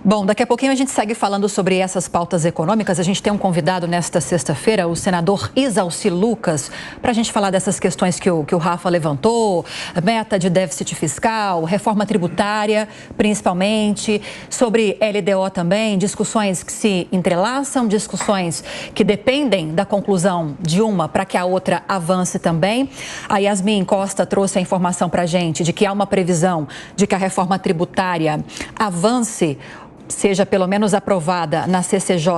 Bom, daqui a pouquinho a gente segue falando sobre essas pautas econômicas. A gente tem um convidado nesta sexta-feira, o senador Isalci Lucas, para a gente falar dessas questões que o Rafa levantou, meta de déficit fiscal, reforma tributária, principalmente, sobre LDO também, discussões que se entrelaçam, discussões que dependem da conclusão de uma para que a outra avance também. A Yasmin Costa trouxe a informação para a gente de que há uma previsão de que a reforma tributária avance, seja pelo menos aprovada na CCJ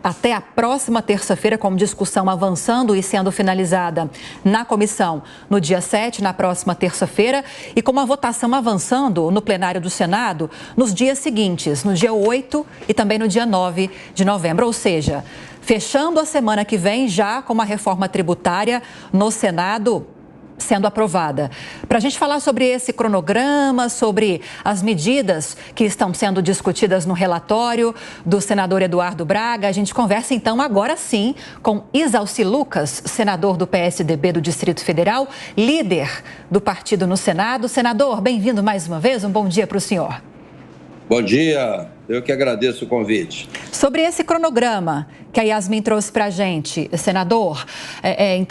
até a próxima terça-feira, com discussão avançando e sendo finalizada na comissão no dia 7, na próxima terça-feira, e com uma votação avançando no plenário do Senado nos dias seguintes, no dia 8 e também no dia 9 de novembro, ou seja, fechando a semana que vem já com uma reforma tributária no Senado sendo aprovada. Para a gente falar sobre esse cronograma, sobre as medidas que estão sendo discutidas no relatório do senador Eduardo Braga, a gente conversa então agora sim com Isalci Lucas, senador do PSDB do Distrito Federal, líder do partido no Senado. Senador, bem-vindo mais uma vez, um bom dia para o senhor. Bom dia, eu que agradeço o convite. Sobre esse cronograma que a Yasmin trouxe para a gente, senador,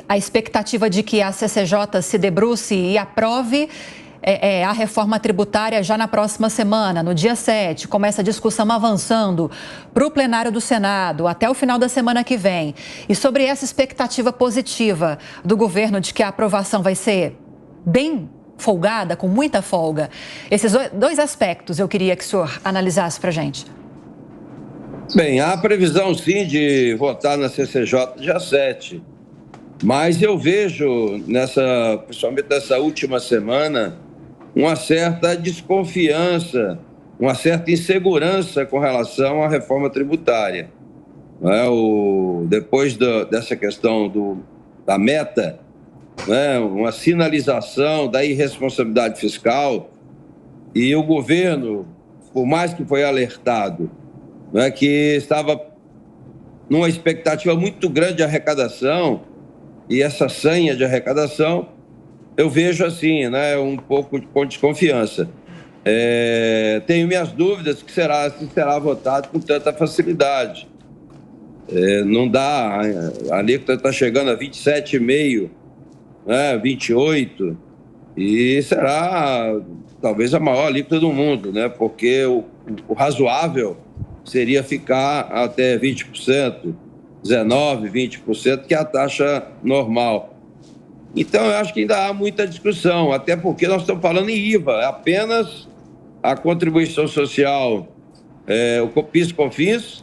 a expectativa de que a CCJ se debruce e aprove a reforma tributária já na próxima semana, no dia 7, começa a discussão avançando para o plenário do Senado até o final da semana que vem. E sobre essa expectativa positiva do governo de que a aprovação vai ser bem folgada, com muita folga. Esses dois aspectos eu queria que o senhor analisasse para a gente. Bem, há previsão sim de votar na CCJ dia 7, mas eu vejo, principalmente nessa última semana, uma certa desconfiança, uma certa insegurança com relação à reforma tributária. Depois dessa questão da meta, uma sinalização da irresponsabilidade fiscal, e o governo, por mais que foi alertado, que estava numa expectativa muito grande de arrecadação, e essa sanha de arrecadação, eu vejo assim, um pouco com desconfiança. Tenho minhas dúvidas se será votado com tanta facilidade. Não dá, a alíquota está chegando a 27,5%, 28%, e será talvez a maior alíquota do mundo, porque o razoável seria ficar até 20%, 19%, 20%, que é a taxa normal. Então, eu acho que ainda há muita discussão, até porque nós estamos falando em IVA, apenas a contribuição social, o PIS/COFINS,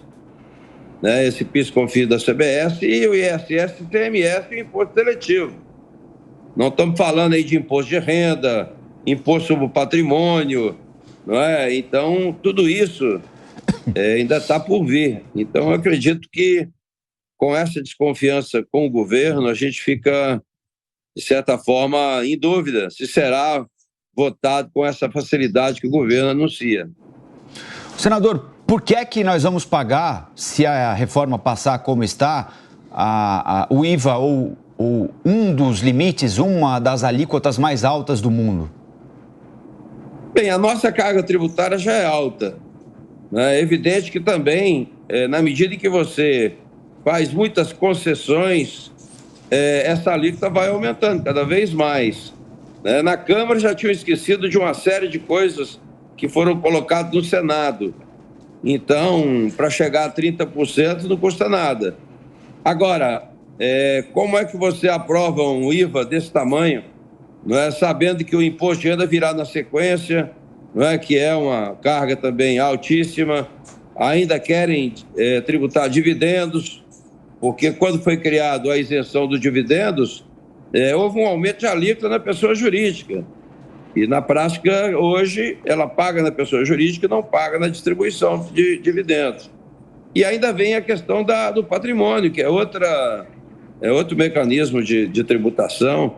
esse PIS/COFINS da CBS, e o ISS, ICMS e o imposto seletivo. Não estamos falando aí de imposto de renda, imposto sobre o patrimônio, Então, tudo isso ainda está por vir. Então, eu acredito que com essa desconfiança com o governo, a gente fica, de certa forma, em dúvida se será votado com essa facilidade que o governo anuncia. Senador, por que é que nós vamos pagar, se a reforma passar como está, o IVA ou um dos limites, uma das alíquotas mais altas do mundo? Bem, a nossa carga tributária já é alta. É evidente que também, na medida em que você faz muitas concessões, essa alíquota vai aumentando cada vez mais. Na Câmara já tinham esquecido de uma série de coisas que foram colocadas no Senado. Então, para chegar a 30% não custa nada. Agora, como é que você aprova um IVA desse tamanho, sabendo que o imposto de renda virá na sequência, que é uma carga também altíssima, ainda querem tributar dividendos, porque quando foi criado a isenção dos dividendos, houve um aumento de alíquota na pessoa jurídica. E, na prática, hoje, ela paga na pessoa jurídica e não paga na distribuição de dividendos. E ainda vem a questão do patrimônio, que é outro mecanismo de tributação,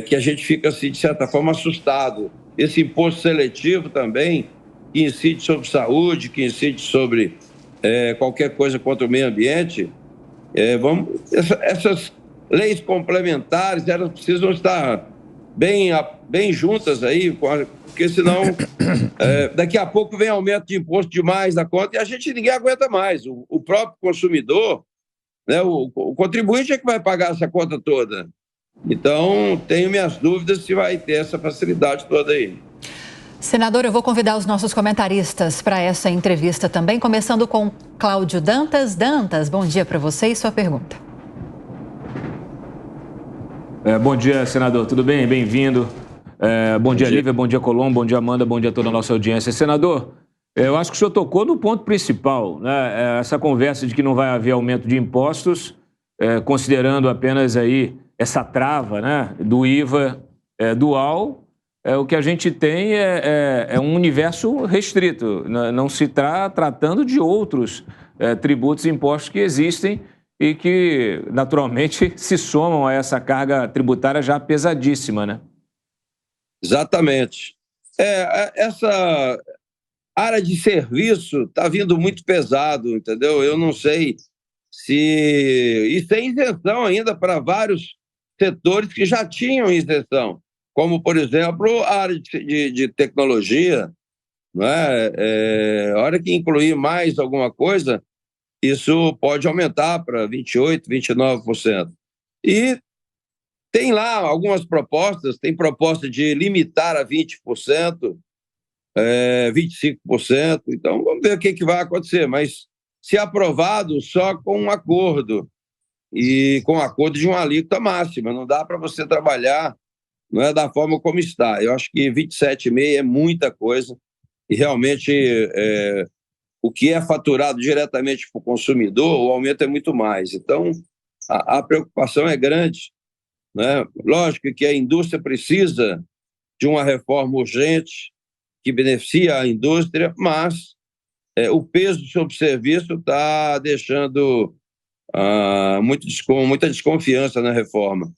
que a gente fica, assim, de certa forma, assustado. Esse imposto seletivo também, que incide sobre saúde, que incide sobre qualquer coisa contra o meio ambiente. Essas leis complementares, elas precisam estar bem juntas aí, porque senão daqui a pouco vem aumento de imposto demais na conta e ninguém aguenta mais. O próprio consumidor, né, o contribuinte é que vai pagar essa conta toda. Então, tenho minhas dúvidas se vai ter essa facilidade toda aí. Senador, eu vou convidar os nossos comentaristas para essa entrevista também, começando com Cláudio Dantas. Dantas, bom dia para você e sua pergunta. Bom dia, senador. Tudo bem? Bem-vindo. Bom dia, Lívia. Bom dia, Colombo. Bom dia, Amanda. Bom dia a toda a nossa audiência. Senador, eu acho que o senhor tocou no ponto principal, né? Essa conversa de que não vai haver aumento de impostos, considerando apenas aí essa trava, né, do IVA dual. O que a gente tem é um universo restrito. Não se está tratando de outros tributos e impostos que existem e que, naturalmente, se somam a essa carga tributária já pesadíssima, né? Exatamente. Essa área de serviço está vindo muito pesado, entendeu? Eu não sei se... E tem isenção ainda para vários setores que já tinham isenção, como, por exemplo, a área de tecnologia, não é? A hora que incluir mais alguma coisa, isso pode aumentar para 28%, 29%. E tem lá algumas propostas, tem proposta de limitar a 20%, 25%. Então, vamos ver o que vai acontecer. Mas, se aprovado, só com um acordo, e com um acordo de uma alíquota máxima. Não dá para você trabalhar, não é, da forma como está. Eu acho que 27,5% é muita coisa, e realmente o que é faturado diretamente para o consumidor, o aumento é muito mais. Então, a preocupação é grande, né? Lógico que a indústria precisa de uma reforma urgente que beneficia a indústria, mas o peso sobre o serviço está deixando muita desconfiança na reforma.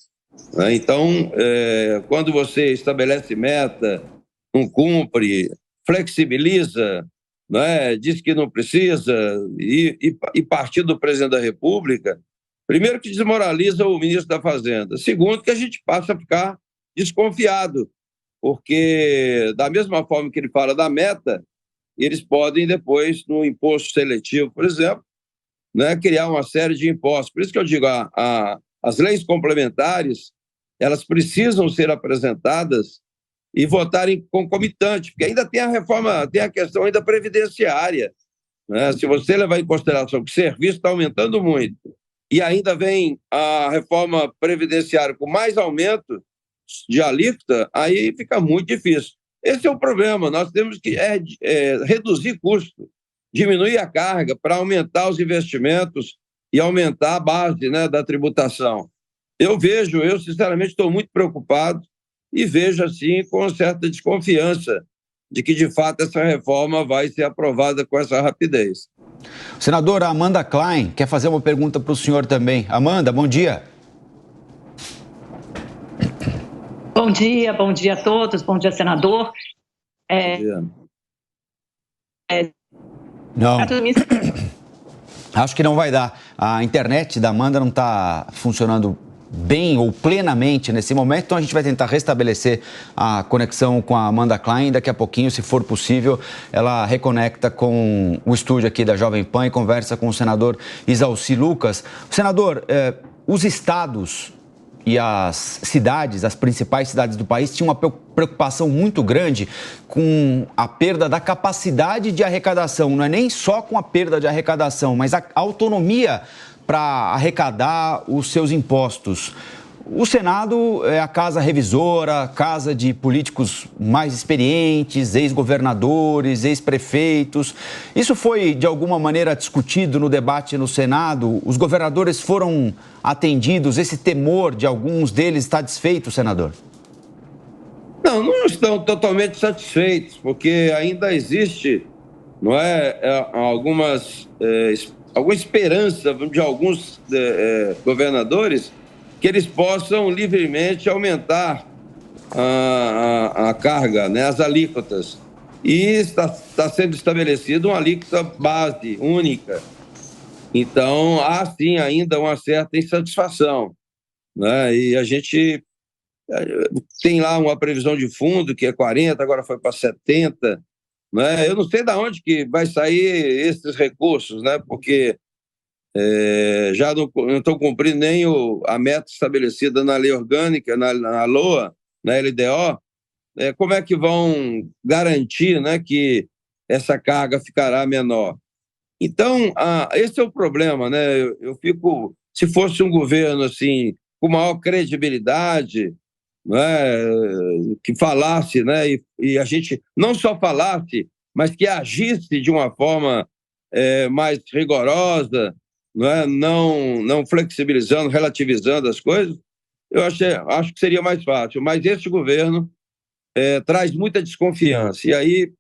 Então, quando você estabelece meta, não cumpre, flexibiliza, né, diz que não precisa, e partir do presidente da República, primeiro que desmoraliza o ministro da Fazenda, segundo que a gente passa a ficar desconfiado, porque da mesma forma que ele fala da meta, eles podem depois, no imposto seletivo, por exemplo, né, criar uma série de impostos. Por isso que eu digo, as leis complementares, elas precisam ser apresentadas e votarem concomitante, porque ainda tem a reforma, tem a questão ainda previdenciária, né? Se você levar em consideração que o serviço está aumentando muito e ainda vem a reforma previdenciária com mais aumento de alíquota, aí fica muito difícil. Esse é o problema, nós temos que reduzir custo, diminuir a carga para aumentar os investimentos e aumentar a base, né, da tributação. Eu sinceramente estou muito preocupado e vejo assim com certa desconfiança de que, de fato, essa reforma vai ser aprovada com essa rapidez. Senadora Amanda Klein quer fazer uma pergunta para o senhor também. Amanda, bom dia. Bom dia a todos, bom dia, senador. Bom dia. Não, acho que não vai dar. A internet da Amanda não está funcionando bem ou plenamente nesse momento, então a gente vai tentar restabelecer a conexão com a Amanda Klein. Daqui a pouquinho, se for possível, ela reconecta com o estúdio aqui da Jovem Pan e conversa com o senador Isalci Lucas. Senador, os estados e as cidades, as principais cidades do país, tinham uma preocupação muito grande com a perda da capacidade de arrecadação. Não é nem só com a perda de arrecadação, mas a autonomia para arrecadar os seus impostos. O Senado é a casa revisora, casa de políticos mais experientes, ex-governadores, ex-prefeitos. Isso foi, de alguma maneira, discutido no debate no Senado? Os governadores foram atendidos? Esse temor de alguns deles está desfeito, senador? Não estão totalmente satisfeitos, porque ainda existe, não é, alguma esperança de alguns governadores que eles possam livremente aumentar a carga, né, as alíquotas. E está sendo estabelecida uma alíquota base única. Então, há sim ainda uma certa insatisfação, né? E a gente tem lá uma previsão de fundo que é 40, agora foi para 70, né? Eu não sei de onde que vai sair esses recursos, né? Porque já não estão cumprindo nem a meta estabelecida na lei orgânica, na LOA, na LDO. Como é que vão garantir, né, que essa carga ficará menor? Então, esse é o problema, né? Eu fico, se fosse um governo assim com maior credibilidade, né, que falasse, né, e a gente não só falasse, mas que agisse de uma forma mais rigorosa, não flexibilizando, relativizando as coisas, eu acho que seria mais fácil. Mas esse governo traz muita desconfiança, e aí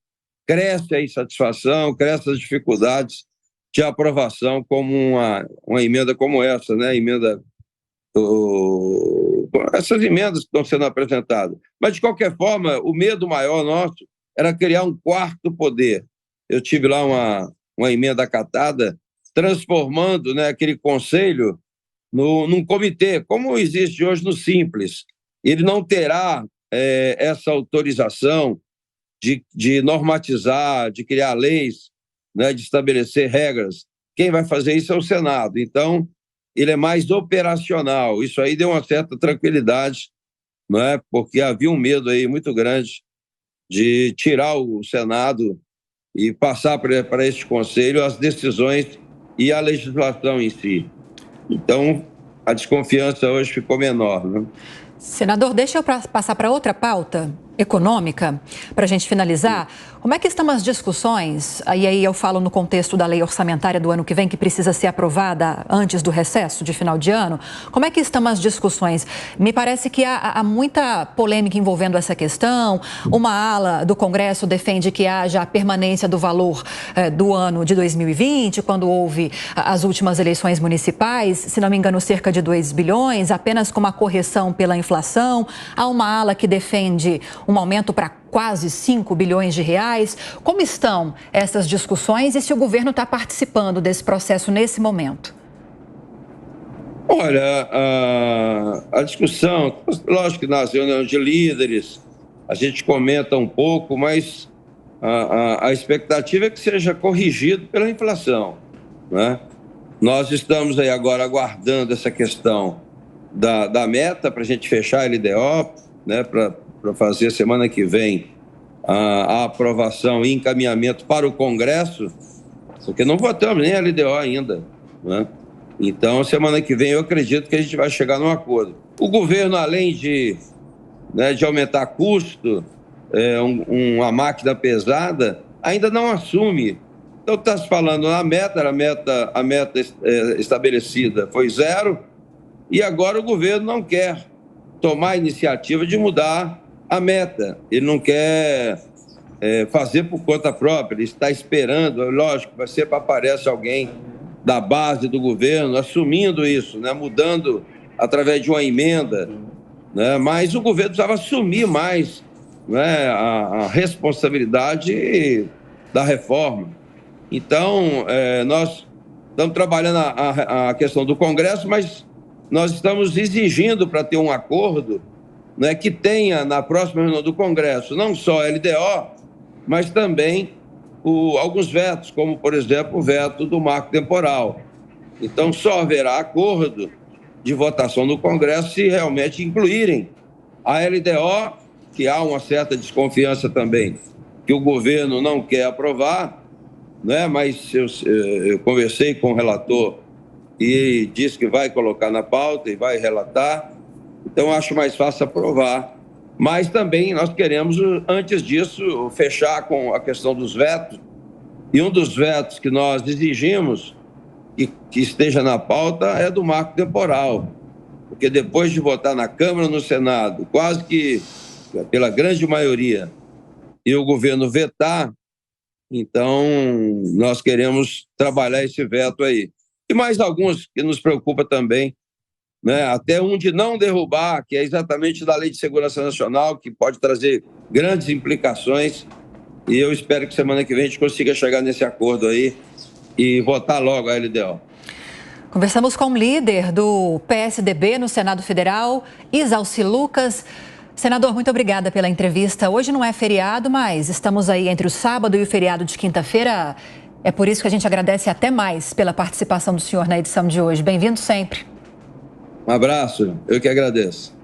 cresce a insatisfação, cresce as dificuldades de aprovação como uma emenda como essa, né? Essas emendas que estão sendo apresentadas. Mas, de qualquer forma, o medo maior nosso era criar um quarto poder. Eu tive lá uma emenda acatada, transformando, né, aquele conselho num comitê, como existe hoje no Simples. Ele não terá essa autorização de normatizar, de criar leis, né, de estabelecer regras. Quem vai fazer isso é o Senado. Então, ele é mais operacional. Isso aí deu uma certa tranquilidade, né, porque havia um medo aí muito grande de tirar o Senado e passar para este Conselho as decisões e a legislação em si. Então, a desconfiança hoje ficou menor, né? Senador, deixa eu passar para outra pauta econômica, para a gente finalizar. Como é que estão as discussões, e aí eu falo no contexto da lei orçamentária do ano que vem, que precisa ser aprovada antes do recesso de final de ano, como é que estão as discussões? Me parece que há muita polêmica envolvendo essa questão. Uma ala do Congresso defende que haja a permanência do valor do ano de 2020, quando houve as últimas eleições municipais, se não me engano, cerca de 2 bilhões, apenas com uma correção pela inflação. Há uma ala que defende um aumento para quase 5 bilhões de reais. Como estão essas discussões e se o governo está participando desse processo nesse momento? Olha, a discussão, lógico que nas reuniões de líderes a gente comenta um pouco, mas a expectativa é que seja corrigido pela inflação, né? Nós estamos aí agora aguardando essa questão da meta para a gente fechar a LDO, né, para fazer semana que vem a aprovação e encaminhamento para o Congresso, porque não votamos nem a LDO ainda, né? Então, semana que vem eu acredito que a gente vai chegar num acordo. O governo, além de aumentar custo, uma máquina pesada, ainda não assume. Então, está se falando na meta, a meta estabelecida foi 0, e agora o governo não quer tomar a iniciativa de mudar a meta. Ele não quer fazer por conta própria, ele está esperando, lógico, vai ser para aparecer alguém da base do governo assumindo isso, né, mudando através de uma emenda, né, mas o governo precisava assumir mais, né, a responsabilidade da reforma. Então, nós estamos trabalhando a questão do Congresso, mas nós estamos exigindo para ter um acordo, né, que tenha na próxima reunião do Congresso não só a LDO, mas também alguns vetos, como, por exemplo, o veto do marco temporal. Então, só haverá acordo de votação no Congresso se realmente incluírem a LDO, que há uma certa desconfiança também, que o governo não quer aprovar, né, mas eu conversei com o relator e disse que vai colocar na pauta e vai relatar. Então, acho mais fácil aprovar. Mas também nós queremos, antes disso, fechar com a questão dos vetos. E um dos vetos que nós exigimos que esteja na pauta é do marco temporal. Porque depois de votar na Câmara e no Senado, quase que pela grande maioria, e o governo vetar, então nós queremos trabalhar esse veto aí. E mais alguns que nos preocupam também, né? Até um de não derrubar, que é exatamente da Lei de Segurança Nacional, que pode trazer grandes implicações, e eu espero que semana que vem a gente consiga chegar nesse acordo aí e votar logo a LDO. Conversamos com o líder do PSDB no Senado Federal, Isalci Lucas. Senador, muito obrigada pela entrevista. Hoje não é feriado, mas estamos aí entre o sábado e o feriado de quinta-feira. É por isso que a gente agradece até mais pela participação do senhor na edição de hoje. Bem-vindo sempre. Um abraço, eu que agradeço.